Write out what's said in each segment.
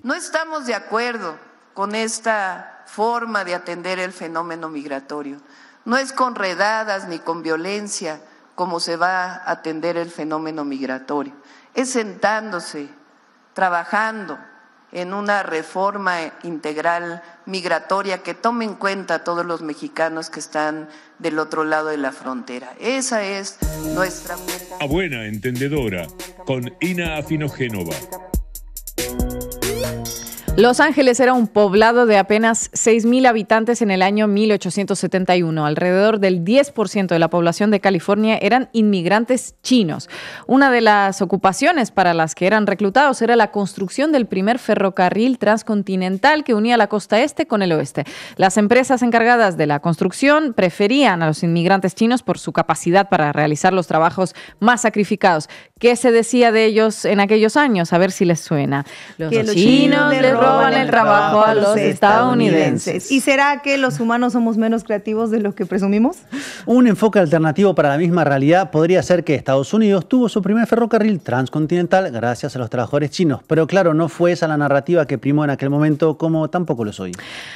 No estamos de acuerdo con esta forma de atender el fenómeno migratorio. No es con redadas ni con violencia como se va a atender el fenómeno migratorio. Es sentándose, trabajando en una reforma integral migratoria que tome en cuenta a todos los mexicanos que están del otro lado de la frontera. Esa es nuestra... A buena entendedora, con Ina Afinogénova. Los Ángeles era un poblado de apenas 6,000 habitantes en el año 1871. Alrededor del 10% de la población de California eran inmigrantes chinos. Una de las ocupaciones para las que eran reclutados era la construcción del primer ferrocarril transcontinental que unía la costa este con el oeste. Las empresas encargadas de la construcción preferían a los inmigrantes chinos por su capacidad para realizar los trabajos más sacrificados. ¿Qué se decía de ellos en aquellos años? A ver si les suena. Los chinos les roban el trabajo a los estadounidenses. ¿Y será que los humanos somos menos creativos de lo que presumimos? Un enfoque alternativo para la misma realidad podría ser que Estados Unidos tuvo su primer ferrocarril transcontinental gracias a los trabajadores chinos. Pero claro, no fue esa la narrativa que primó en aquel momento, como tampoco lo es hoy.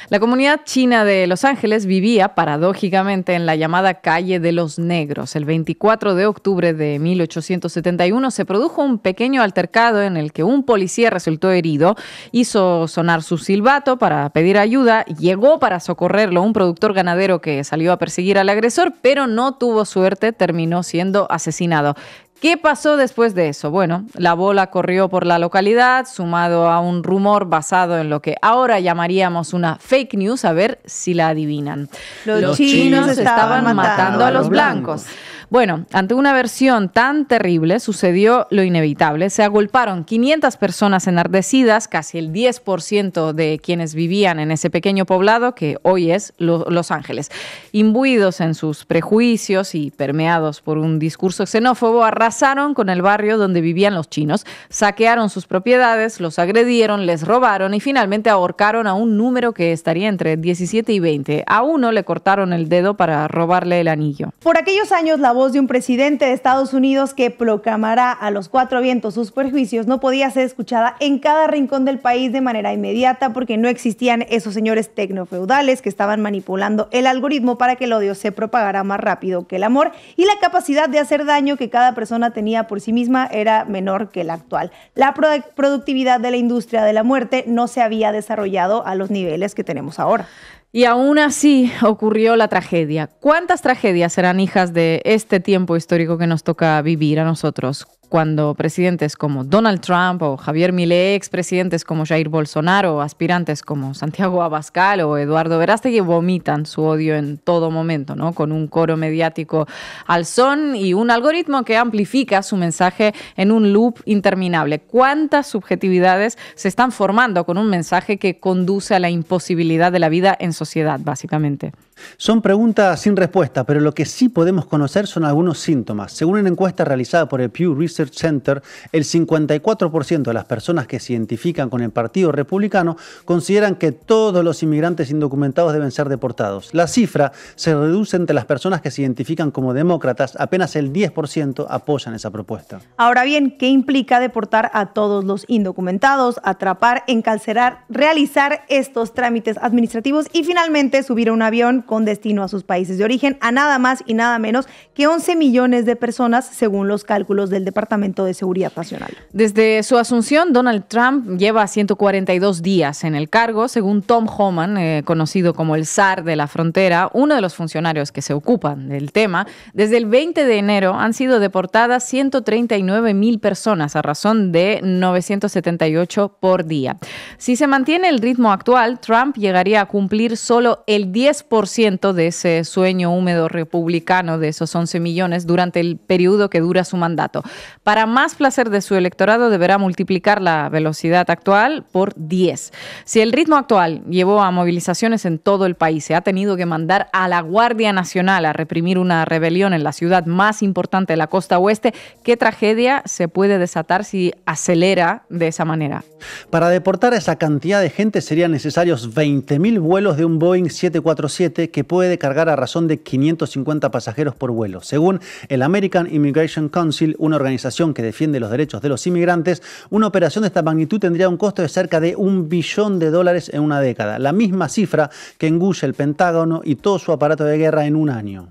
La comunidad china de Los Ángeles vivía, paradójicamente, en la llamada Calle de los Negros. El 24 de octubre de 1871 se produjo un pequeño altercado en el que un policía resultó herido, hizo sonar su silbato para pedir ayuda, llegó para socorrerlo un productor ganadero que salió a perseguir al agresor, pero no tuvo suerte, terminó siendo asesinado. ¿Qué pasó después de eso? Bueno, la bola corrió por la localidad, sumado a un rumor basado en lo que ahora llamaríamos una fake news, a ver si la adivinan. Los chinos estaban matando a los blancos. Bueno, ante una versión tan terrible sucedió lo inevitable. Se agolparon 500 personas enardecidas, casi el 10% de quienes vivían en ese pequeño poblado que hoy es Los Ángeles. Imbuidos en sus prejuicios y permeados por un discurso xenófobo, arrasaron con el barrio donde vivían los chinos, saquearon sus propiedades, los agredieron, les robaron y finalmente ahorcaron a un número que estaría entre 17 y 20. A uno le cortaron el dedo para robarle el anillo. Por aquellos años, la voz de un presidente de Estados Unidos que proclamará a los cuatro vientos sus prejuicios no podía ser escuchada en cada rincón del país de manera inmediata porque no existían esos señores tecnofeudales que estaban manipulando el algoritmo para que el odio se propagara más rápido que el amor, y la capacidad de hacer daño que cada persona tenía por sí misma era menor que la actual. La productividad de la industria de la muerte no se había desarrollado a los niveles que tenemos ahora. Y aún así ocurrió la tragedia. ¿Cuántas tragedias serán hijas de este tiempo histórico que nos toca vivir a nosotros? Cuando presidentes como Donald Trump o Javier Milei, expresidentes como Jair Bolsonaro, aspirantes como Santiago Abascal o Eduardo Verástegui vomitan su odio en todo momento, ¿no? Con un coro mediático al son y un algoritmo que amplifica su mensaje en un loop interminable. ¿Cuántas subjetividades se están formando con un mensaje que conduce a la imposibilidad de la vida en sociedad, básicamente? Son preguntas sin respuesta, pero lo que sí podemos conocer son algunos síntomas. Según una encuesta realizada por el Pew Research Center, el 54% de las personas que se identifican con el Partido Republicano consideran que todos los inmigrantes indocumentados deben ser deportados. La cifra se reduce entre las personas que se identifican como demócratas. Apenas el 10% apoyan esa propuesta. Ahora bien, ¿qué implica deportar a todos los indocumentados, atrapar, encarcelar, realizar estos trámites administrativos y finalmente subir a un avión con destino a sus países de origen a nada más y nada menos que 11 millones de personas, según los cálculos del Departamento de Seguridad Nacional? Desde su asunción, Donald Trump lleva 142 días en el cargo, según Tom Homan, conocido como el zar de la frontera, uno de los funcionarios que se ocupan del tema. Desde el 20 de enero han sido deportadas 139,000 personas a razón de 978 por día. Si se mantiene el ritmo actual, Trump llegaría a cumplir solo el 10% de ese sueño húmedo republicano de esos 11 millones durante el periodo que dura su mandato. Para más placer de su electorado, deberá multiplicar la velocidad actual por 10. Si el ritmo actual llevó a movilizaciones en todo el país, se ha tenido que mandar a la Guardia Nacional a reprimir una rebelión en la ciudad más importante de la costa oeste, ¿qué tragedia se puede desatar si acelera de esa manera? Para deportar a esa cantidad de gente serían necesarios 20.000 vuelos de un Boeing 747 límite que puede cargar a razón de 550 pasajeros por vuelo. Según el American Immigration Council, una organización que defiende los derechos de los inmigrantes, una operación de esta magnitud tendría un costo de cerca de $1 billón en una década, la misma cifra que engulle el Pentágono y todo su aparato de guerra en un año.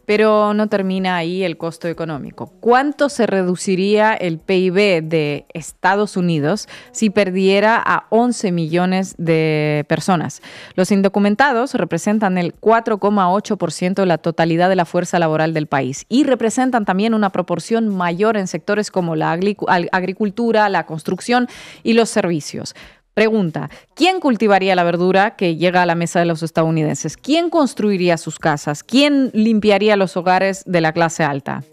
Pero no termina ahí el costo económico. ¿Cuánto se reduciría el PIB de Estados Unidos si perdiera a 11 millones de personas? Los indocumentados representan el 4,8% de la totalidad de la fuerza laboral del país y representan también una proporción mayor en sectores como la agricultura, la construcción y los servicios. Pregunta, ¿quién cultivaría la verdura que llega a la mesa de los estadounidenses? ¿Quién construiría sus casas? ¿Quién limpiaría los hogares de la clase alta?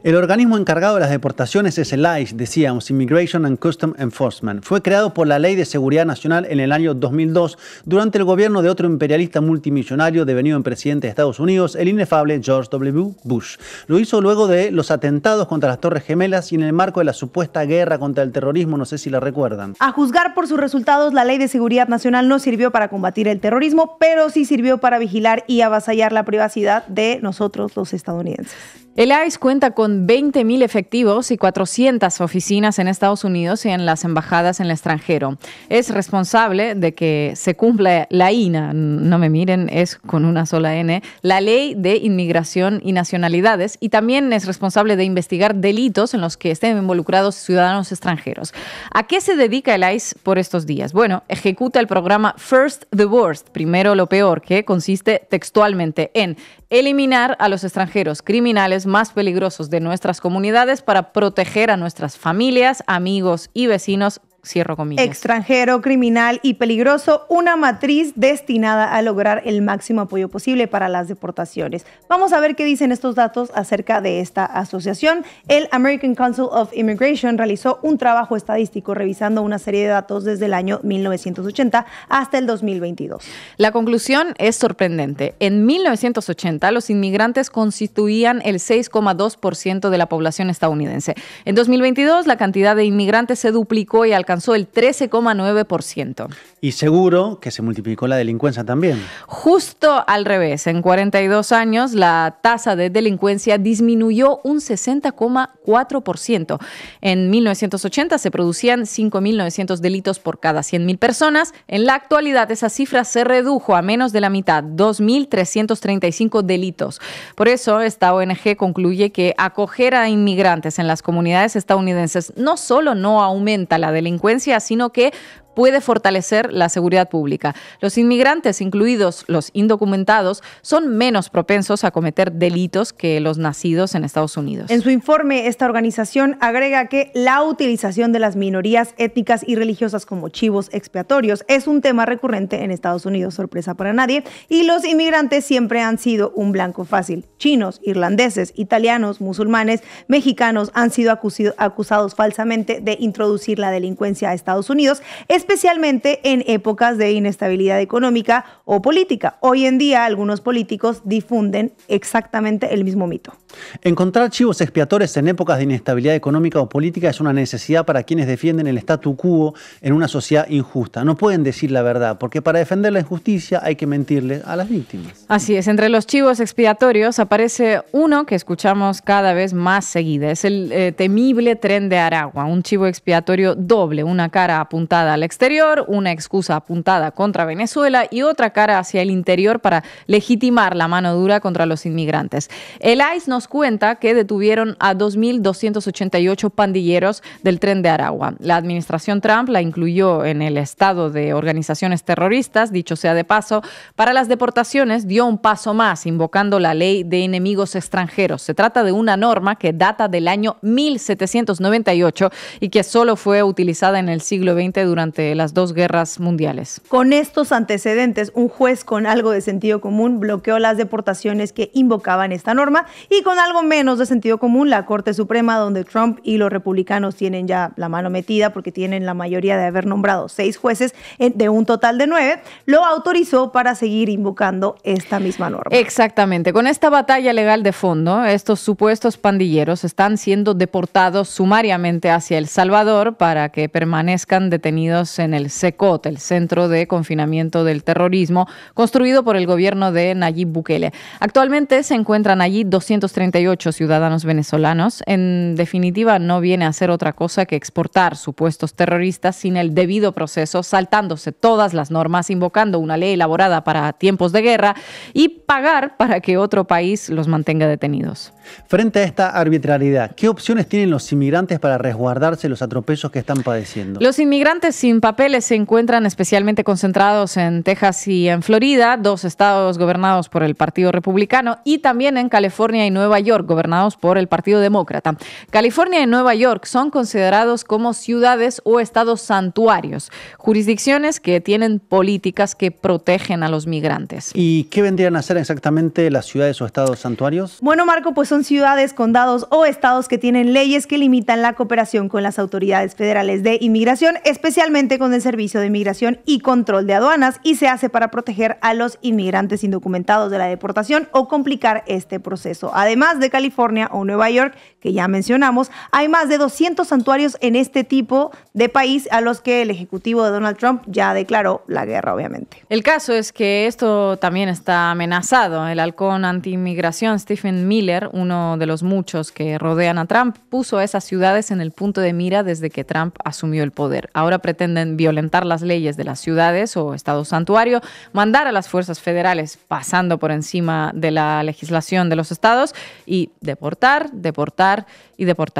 El organismo encargado de las deportaciones es el ICE, decíamos, Immigration and Customs Enforcement. Fue creado por la Ley de Seguridad Nacional en el año 2002 durante el gobierno de otro imperialista multimillonario devenido en presidente de Estados Unidos, el inefable George W. Bush. Lo hizo luego de los atentados contra las Torres Gemelas y en el marco de la supuesta guerra contra el terrorismo, no sé si la recuerdan. A juzgar por sus resultados, la Ley de Seguridad Nacional no sirvió para combatir el terrorismo, pero sí sirvió para vigilar y avasallar la privacidad de nosotros, los estadounidenses. El ICE cuenta con 20.000 efectivos y 400 oficinas en Estados Unidos y en las embajadas en el extranjero. Es responsable de que se cumpla la INA, no me miren, es con una sola N, la Ley de Inmigración y Nacionalidades, y también es responsable de investigar delitos en los que estén involucrados ciudadanos extranjeros. ¿A qué se dedica el ICE por estos días? Bueno, ejecuta el programa First the Worst, primero lo peor, que consiste textualmente en eliminar a los extranjeros criminales más peligrosos de nuestras comunidades para proteger a nuestras familias, amigos y vecinos. Cierro comillas. Extranjero, criminal y peligroso, una matriz destinada a lograr el máximo apoyo posible para las deportaciones. Vamos a ver qué dicen estos datos acerca de esta asociación. El American Council of Immigration realizó un trabajo estadístico revisando una serie de datos desde el año 1980 hasta el 2022. La conclusión es sorprendente. En 1980, los inmigrantes constituían el 6,2% de la población estadounidense. En 2022, la cantidad de inmigrantes se duplicó y alcanzó el 13,9%. Y seguro que se multiplicó la delincuencia también. Justo al revés. En 42 años, la tasa de delincuencia disminuyó un 60,4%. En 1980 se producían 5.900 delitos por cada 100.000 personas. En la actualidad, esa cifra se redujo a menos de la mitad, 2.335 delitos. Por eso, esta ONG concluye que acoger a inmigrantes en las comunidades estadounidenses no solo no aumenta la delincuencia, sino que puede fortalecer la seguridad pública. Los inmigrantes, incluidos los indocumentados, son menos propensos a cometer delitos que los nacidos en Estados Unidos. En su informe, esta organización agrega que la utilización de las minorías étnicas y religiosas como chivos expiatorios es un tema recurrente en Estados Unidos, sorpresa para nadie, y los inmigrantes siempre han sido un blanco fácil. Chinos, irlandeses, italianos, musulmanes, mexicanos han sido acusados falsamente de introducir la delincuencia a Estados Unidos, especialmente en épocas de inestabilidad económica o política. Hoy en día, algunos políticos difunden exactamente el mismo mito. Encontrar chivos expiatorios en épocas de inestabilidad económica o política es una necesidad para quienes defienden el statu quo en una sociedad injusta. No pueden decir la verdad, porque para defender la injusticia hay que mentirle a las víctimas. Así es, entre los chivos expiatorios aparece uno que escuchamos cada vez más seguida. Es el temible Tren de Aragua, un chivo expiatorio doble, una cara apuntada al exterior, una excusa apuntada contra Venezuela y otra cara hacia el interior para legitimar la mano dura contra los inmigrantes. El ICE nos cuenta que detuvieron a 2.288 pandilleros del Tren de Aragua. La administración Trump la incluyó en el estado de organizaciones terroristas, dicho sea de paso. Para las deportaciones dio un paso más, invocando la ley de enemigos extranjeros. Se trata de una norma que data del año 1798 y que solo fue utilizada en el siglo XX durante las dos guerras mundiales. Con estos antecedentes, un juez con algo de sentido común bloqueó las deportaciones que invocaban esta norma, y con algo menos de sentido común, la Corte Suprema, donde Trump y los republicanos tienen ya la mano metida porque tienen la mayoría de haber nombrado 6 jueces de un total de 9, lo autorizó para seguir invocando esta misma norma. Exactamente. Con esta batalla legal de fondo, estos supuestos pandilleros están siendo deportados sumariamente hacia El Salvador para que permanezcan detenidos refugiados en el CECOT, el Centro de Confinamiento del Terrorismo, construido por el gobierno de Nayib Bukele. Actualmente se encuentran allí 238 ciudadanos venezolanos. En definitiva, no viene a ser otra cosa que exportar supuestos terroristas sin el debido proceso, saltándose todas las normas, invocando una ley elaborada para tiempos de guerra y pagar para que otro país los mantenga detenidos. Frente a esta arbitrariedad, ¿qué opciones tienen los inmigrantes para resguardarse los atropellos que están padeciendo? Los inmigrantes sin papeles se encuentran especialmente concentrados en Texas y en Florida, 2 estados gobernados por el Partido Republicano, y también en California y Nueva York, gobernados por el Partido Demócrata. California y Nueva York son considerados como ciudades o estados santuarios, jurisdicciones que tienen políticas que protegen a los migrantes. ¿Y qué vendrían a ser exactamente las ciudades o estados santuarios? Bueno, Marco, pues son ciudades, condados o estados que tienen leyes que limitan la cooperación con las autoridades federales de inmigración, especialmente con el Servicio de Inmigración y Control de Aduanas, y se hace para proteger a los inmigrantes indocumentados de la deportación o complicar este proceso. Además de California o Nueva York, que ya mencionamos, hay más de 200 santuarios en este tipo de país a los que el ejecutivo de Donald Trump ya declaró la guerra, obviamente. El caso es que esto también está amenazado. El halcón anti-inmigración Stephen Miller, uno de los muchos que rodean a Trump, puso a esas ciudades en el punto de mira desde que Trump asumió el poder. Ahora pretenden violentar las leyes de las ciudades o estado santuario, mandar a las fuerzas federales pasando por encima de la legislación de los estados y deportar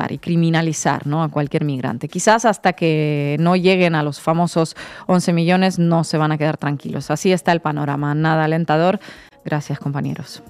y criminalizar, ¿no?, a cualquier migrante. Quizás hasta que no lleguen a los famosos 11 millones no se van a quedar tranquilos. Así está el panorama. Nada alentador. Gracias, compañeros.